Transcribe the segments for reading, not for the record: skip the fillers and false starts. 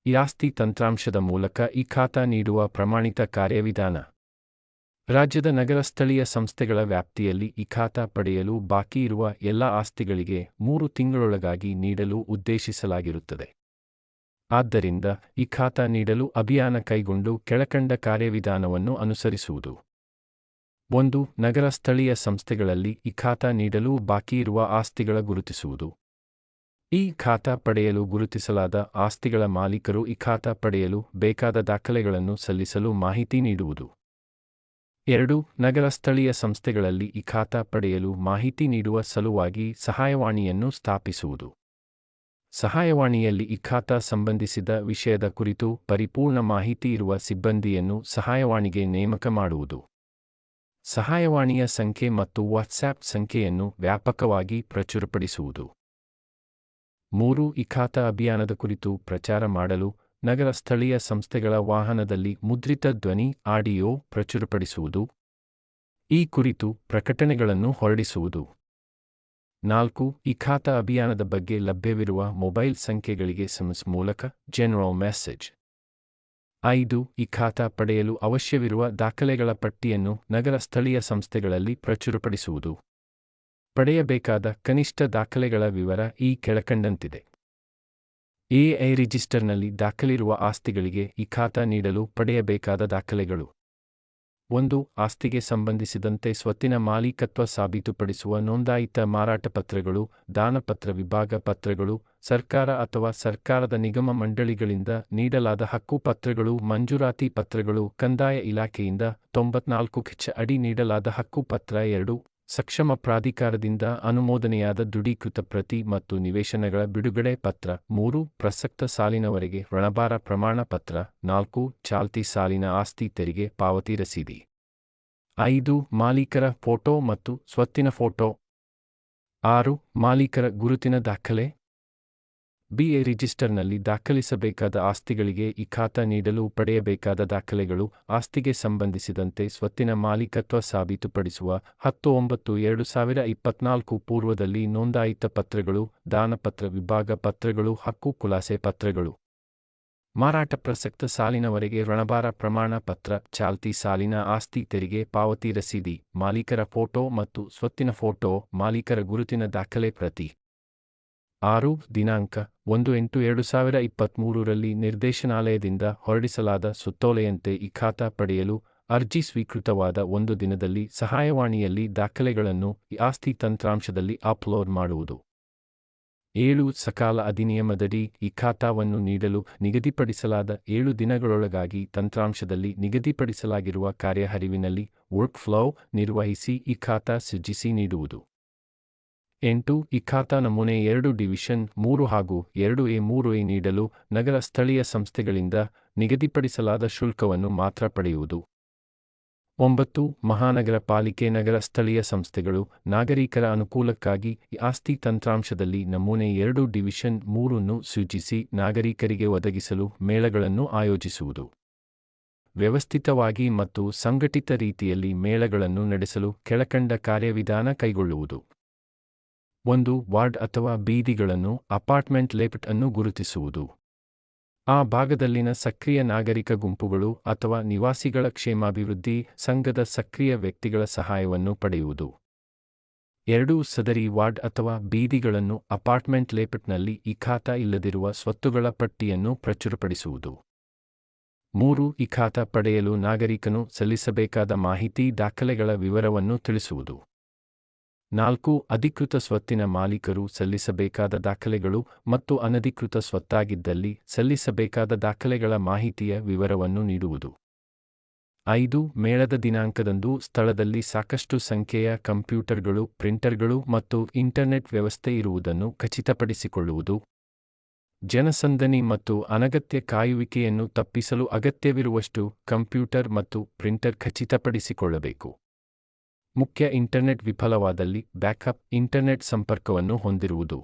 ಈ ಆಸ್ತಿ ತಂತ್ರಾಂಶದ ಮೂಲಕ ಈ ಖಾತಾ ನೀಡುವ ಪ್ರಮಾಣಿತ ಕಾರ್ಯವಿಧಾನ. ರಾಜ್ಯದ ನಗರ ಸ್ಥಳೀಯ ಸಂಸ್ಥೆಗಳ ವ್ಯಾಪ್ತಿಯಲ್ಲಿ ಈ ಖಾತಾ ಪಡೆಯಲು ಬಾಕಿ ಇರುವ ಎಲ್ಲ ಆಸ್ತಿಗಳಿಗೆ 3 ತಿಂಗಳೊಳಗಾಗಿ ನೀಡಲು ಉದ್ದೇಶಿಸಲಾಗಿರುತ್ತದೆ. ಆದ್ದರಿಂದ ಈ ಖಾತಾ ನೀಡಲು ಅಭಿಯಾನ ಕೈಗೊಂಡು ಕೆಳಕಂಡ ಕಾರ್ಯವಿಧಾನವನ್ನು ಅನುಸರಿಸುವುದು. 1. ನಗರ ಸ್ಥಳೀಯ ಸಂಸ್ಥೆಗಳಲ್ಲಿ ಈ ಖಾತಾ ನೀಡಲು ಬಾಕಿ ಇರುವ ಆಸ್ತಿಗಳ ಗುರುತಿಸುವುದು. ಈ ಖಾತಾ ಪಡೆಯಲು ಗುರುತಿಸಲಾದ ಆಸ್ತಿಗಳ ಮಾಲೀಕರು ಈ ಖಾತಾ ಪಡೆಯಲು ಬೇಕಾದ ದಾಖಲೆಗಳನ್ನು ಸಲ್ಲಿಸಲು ಮಾಹಿತಿ ನೀಡುವುದು. 2. ನಗರ ಸ್ಥಳೀಯ ಸಂಸ್ಥೆಗಳಲ್ಲಿ ಈ ಖಾತಾ ಪಡೆಯಲು ಮಾಹಿತಿ ನೀಡುವ ಸಲುವಾಗಿ ಸಹಾಯವಾಣಿಯನ್ನು ಸ್ಥಾಪಿಸುವುದು. ಸಹಾಯವಾಣಿಯಲ್ಲಿ ಈ ಖಾತಾ ಸಂಬಂಧಿಸಿದ ವಿಷಯದ ಕುರಿತು ಪರಿಪೂರ್ಣ ಮಾಹಿತಿ ಇರುವ ಸಿಬ್ಬಂದಿಯನ್ನು ಸಹಾಯವಾಣಿಗೆ ನೇಮಕ ಮಾಡುವುದು. ಸಹಾಯವಾಣಿಯ ಸಂಖ್ಯೆ ಮತ್ತು ವಾಟ್ಸ್ಆಪ್ ಸಂಖ್ಯೆಯನ್ನು ವ್ಯಾಪಕವಾಗಿ ಪ್ರಚುರಪಡಿಸುವುದು. 3. ಈ ಖಾತಾ ಅಭಿಯಾನದ ಕುರಿತು ಪ್ರಚಾರ ಮಾಡಲು ನಗರ ಸ್ಥಳೀಯ ಸಂಸ್ಥೆಗಳ ವಾಹನದಲ್ಲಿ ಮುದ್ರಿತ ಧ್ವನಿ ಆಡಿಯೋ ಪ್ರಚುರಪಡಿಸುವುದು. ಈ ಕುರಿತು ಪ್ರಕಟಣೆಗಳನ್ನು ಹೊರಡಿಸುವುದು. 4. ಈ ಖಾತಾ ಅಭಿಯಾನದ ಬಗ್ಗೆ ಲಭ್ಯವಿರುವ ಮೊಬೈಲ್ ಸಂಖ್ಯೆಗಳಿಗೆ SMS ಮೂಲಕ ಜನರಲ್ ಮೆಸೇಜ್. 5. ಈ ಖಾತಾ ಪಡೆಯಲು ಅವಶ್ಯವಿರುವ ದಾಖಲೆಗಳ ಪಟ್ಟಿಯನ್ನು ನಗರ ಸ್ಥಳೀಯ ಸಂಸ್ಥೆಗಳಲ್ಲಿ ಪ್ರಚುರಪಡಿಸುವುದು. ಪಡೆಯಬೇಕಾದ ಕನಿಷ್ಠ ದಾಖಲೆಗಳ ವಿವರ ಈ ಕೆಳಕಂಡಂತಿದೆ. ಎಐ ರಿಜಿಸ್ಟರ್ನಲ್ಲಿ ದಾಖಲಿರುವ ಆಸ್ತಿಗಳಿಗೆ ಈ ಖಾತಾ ನೀಡಲು ಪಡೆಯಬೇಕಾದ ದಾಖಲೆಗಳು. 1. ಆಸ್ತಿಗೆ ಸಂಬಂಧಿಸಿದಂತೆ ಸ್ವತ್ತಿನ ಮಾಲೀಕತ್ವ ಸಾಬೀತುಪಡಿಸುವ ನೋಂದಾಯಿತ ಮಾರಾಟ ಪತ್ರಗಳು, ದಾನಪತ್ರ ವಿಭಾಗ ಪತ್ರಗಳು, ಸರ್ಕಾರ ಅಥವಾ ಸರ್ಕಾರದ ನಿಗಮ ಮಂಡಳಿಗಳಿಂದ ನೀಡಲಾದ ಹಕ್ಕು ಪತ್ರಗಳು, ಮಂಜೂರಾತಿ ಪತ್ರಗಳು, ಕಂದಾಯ ಇಲಾಖೆಯಿಂದ 94 ಕಿಚ್ ಅಡಿ ನೀಡಲಾದ ಹಕ್ಕು ಪತ್ರ. 2. ಸಕ್ಷಮ ಪ್ರಾಧಿಕಾರದಿಂದ ಅನುಮೋದನೆಯಾದ ದೃಢೀಕೃತ ಪ್ರತಿ ಮತ್ತು ನಿವೇಶನಗಳ ಬಿಡುಗಡೆ ಪತ್ರ. 3. ಪ್ರಸಕ್ತ ಸಾಲಿನವರೆಗೆ ಋಣಭಾರ ಪ್ರಮಾಣ ಪತ್ರ. 4. ಚಾಲ್ತಿ ಸಾಲಿನ ಆಸ್ತಿ ತೆರಿಗೆ ಪಾವತಿ ರಸೀದಿ. 5. ಮಾಲೀಕರ ಫೋಟೋ ಮತ್ತು ಸ್ವತ್ತಿನ ಫೋಟೋ. 6. ಮಾಲೀಕರ ಗುರುತಿನ ದಾಖಲೆ. ಬಿಎ ರಿಜಿಸ್ಟರ್ನಲ್ಲಿ ದಾಖಲಿಸಬೇಕಾದ ಆಸ್ತಿಗಳಿಗೆ ಈ ಖಾತಾ ನೀಡಲು ಪಡೆಯಬೇಕಾದ ದಾಖಲೆಗಳು. ಆಸ್ತಿಗೆ ಸಂಬಂಧಿಸಿದಂತೆ ಸ್ವತ್ತಿನ ಮಾಲೀಕತ್ವ ಸಾಬೀತುಪಡಿಸುವ 10/9/2024 ಪೂರ್ವದಲ್ಲಿ ನೋಂದಾಯಿತ ಪತ್ರಗಳು, ದಾನಪತ್ರ ವಿಭಾಗ ಪತ್ರಗಳು, ಹಕ್ಕು ಖುಲಾಸೆ ಪತ್ರಗಳು. ಮಾರಾಟ ಪ್ರಸಕ್ತ ಸಾಲಿನವರೆಗೆ ಋಣಭಾರ ಪ್ರಮಾಣ ಪತ್ರ, ಚಾಲ್ತಿ ಸಾಲಿನ ಆಸ್ತಿ ತೆರಿಗೆ ಪಾವತಿ ರಸೀದಿ, ಮಾಲೀಕರ ಫೋಟೋ ಮತ್ತು ಸ್ವತ್ತಿನ ಫೋಟೋ, ಮಾಲೀಕರ ಗುರುತಿನ ದಾಖಲೆ ಪ್ರತಿ. 6. ದಿನಾಂಕ 1/8/2023ರಲ್ಲಿ ನಿರ್ದೇಶನಾಲಯದಿಂದ ಹೊರಡಿಸಲಾದ ಸುತ್ತೋಲೆಯಂತೆ ಈ ಖಾತಾ ಪಡೆಯಲು ಅರ್ಜಿ ಸ್ವೀಕೃತವಾದ 1 ದಿನದಲ್ಲಿ ಸಹಾಯವಾಣಿಯಲ್ಲಿ ದಾಖಲೆಗಳನ್ನು ಈ ಆಸ್ತಿ ತಂತ್ರಾಂಶದಲ್ಲಿ ಅಪ್ಲೋಡ್ ಮಾಡುವುದು. 7. ಸಕಾಲ ಅಧಿನಿಯಮದಡಿ ಈ ಖಾತಾವನ್ನು ನೀಡಲು ನಿಗದಿಪಡಿಸಲಾದ 7 ದಿನಗಳೊಳಗಾಗಿ ತಂತ್ರಾಂಶದಲ್ಲಿ ನಿಗದಿಪಡಿಸಲಾಗಿರುವ ಕಾರ್ಯಹರಿವಿನಲ್ಲಿ ವರ್ಕ್ ಫ್ಲೋ ನಿರ್ವಹಿಸಿ ಈ ಖಾತಾ ಸೃಜಿಸಿ ನೀಡುವುದು. 8. ಈ ಖಾತಾ ನಮೂನೆ 2 ಡಿವಿಷನ್ 3 ಹಾಗೂ 2A 3A ನೀಡಲು ನಗರ ಸ್ಥಳೀಯ ಸಂಸ್ಥೆಗಳಿಂದ ನಿಗದಿಪಡಿಸಲಾದ ಶುಲ್ಕವನ್ನು ಮಾತ್ರ ಪಡೆಯುವುದು. 9. ಮಹಾನಗರ ಪಾಲಿಕೆ ನಗರ ಸ್ಥಳೀಯ ಸಂಸ್ಥೆಗಳು ನಾಗರಿಕರ ಅನುಕೂಲಕ್ಕಾಗಿ ಈ ಆಸ್ತಿ ತಂತ್ರಾಂಶದಲ್ಲಿ ನಮೂನೆ 2 ಡಿವಿಷನ್ 3 ಸೃಜಿಸಿ ನಾಗರಿಕರಿಗೆ ಒದಗಿಸಲು ಮೇಳಗಳನ್ನು ಆಯೋಜಿಸುವುದು. ವ್ಯವಸ್ಥಿತವಾಗಿ ಮತ್ತು ಸಂಘಟಿತ ರೀತಿಯಲ್ಲಿ ಮೇಳಗಳನ್ನು ನಡೆಸಲು ಕೆಳಕಂಡ ಕಾರ್ಯವಿಧಾನ ಕೈಗೊಳ್ಳುವುದು. 1. ವಾರ್ಡ್ ಅಥವಾ ಬೀದಿಗಳನ್ನು ಅಪಾರ್ಟ್ಮೆಂಟ್ ಲೇಔಟ್ ಅನ್ನು ಗುರುತಿಸುವುದು. ಆ ಭಾಗದಲ್ಲಿನ ಸಕ್ರಿಯ ನಾಗರಿಕ ಗುಂಪುಗಳು ಅಥವಾ ನಿವಾಸಿಗಳ ಕ್ಷೇಮಾಭಿವೃದ್ಧಿ ಸಂಘದ ಸಕ್ರಿಯ ವ್ಯಕ್ತಿಗಳ ಸಹಾಯವನ್ನು ಪಡೆಯುವುದು. 2. ಸದರಿ ವಾರ್ಡ್ ಅಥವಾ ಬೀದಿಗಳನ್ನು ಅಪಾರ್ಟ್ಮೆಂಟ್ ಲೇಔಟ್ನಲ್ಲಿ ಈ ಖಾತಾ ಇಲ್ಲದಿರುವ ಸ್ವತ್ತುಗಳ ಪಟ್ಟಿಯನ್ನು ಪ್ರಚುರಪಡಿಸುವುದು. 3. ಈ ಖಾತಾ ಪಡೆಯಲು ನಾಗರಿಕನು ಸಲ್ಲಿಸಬೇಕಾದ ಮಾಹಿತಿ ದಾಖಲೆಗಳ ವಿವರವನ್ನು ತಿಳಿಸುವುದು. 4. ಅಧಿಕೃತ ಸ್ವತ್ತಿನ ಮಾಲೀಕರು ಸಲ್ಲಿಸಬೇಕಾದ ದಾಖಲೆಗಳು ಮತ್ತು ಅನಧಿಕೃತ ಸ್ವತ್ತಾಗಿದ್ದಲ್ಲಿ ಸಲ್ಲಿಸಬೇಕಾದ ದಾಖಲೆಗಳ ಮಾಹಿತಿಯ ವಿವರವನ್ನು ನೀಡುವುದು. 5. ಮೇಳದ ದಿನಾಂಕದಂದು ಸ್ಥಳದಲ್ಲಿ ಸಾಕಷ್ಟು ಸಂಖ್ಯೆಯ ಕಂಪ್ಯೂಟರ್ಗಳು, ಪ್ರಿಂಟರ್ಗಳು ಮತ್ತು ಇಂಟರ್ನೆಟ್ ವ್ಯವಸ್ಥೆ ಇರುವುದನ್ನು ಖಚಿತಪಡಿಸಿಕೊಳ್ಳುವುದು. ಜನಸಂದಣಿ ಮತ್ತು ಅನಗತ್ಯ ಕಾಯುವಿಕೆಯನ್ನು ತಪ್ಪಿಸಲು ಅಗತ್ಯವಿರುವಷ್ಟು ಕಂಪ್ಯೂಟರ್ ಮತ್ತು ಪ್ರಿಂಟರ್ ಖಚಿತಪಡಿಸಿಕೊಳ್ಳಬೇಕು. ಮುಖ್ಯ ಇಂಟರ್ನೆಟ್ ವಿಫಲವಾದಲ್ಲಿ ಬ್ಯಾಕಪ್ ಇಂಟರ್ನೆಟ್ ಸಂಪರ್ಕವನ್ನು ಹೊಂದಿರುವುದು.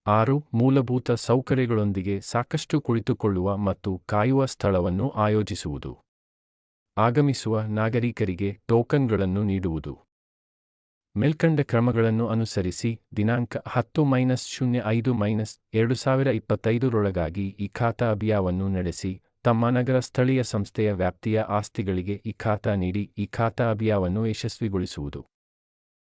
6. ಮೂಲಭೂತ ಸೌಕರ್ಯಗಳೊಂದಿಗೆ ಸಾಕಷ್ಟು ಕುಳಿತುಕೊಳ್ಳುವ ಮತ್ತು ಕಾಯುವ ಸ್ಥಳವನ್ನು ಆಯೋಜಿಸುವುದು. ಆಗಮಿಸುವ ನಾಗರಿಕರಿಗೆ ಟೋಕನ್ಗಳನ್ನು ನೀಡುವುದು. ಮೇಲ್ಕಂಡ ಕ್ರಮಗಳನ್ನು ಅನುಸರಿಸಿ ದಿನಾಂಕ 10-05-2025 ರೊಳಗಾಗಿ ಈ ಖಾತಾ ಅಭಿಯಾನವನ್ನು ನಡೆಸಿ ತಮ್ಮ ನಗರ ಸ್ಥಳೀಯ ಸಂಸ್ಥೆಯ ವ್ಯಾಪ್ತಿಯ ಆಸ್ತಿಗಳಿಗೆ ಈ ಖಾತಾ ನೀಡಿ ಈ ಖಾತಾ ಅಭಿಯಾನವನ್ನು ಯಶಸ್ವಿಗೊಳಿಸುವುದು.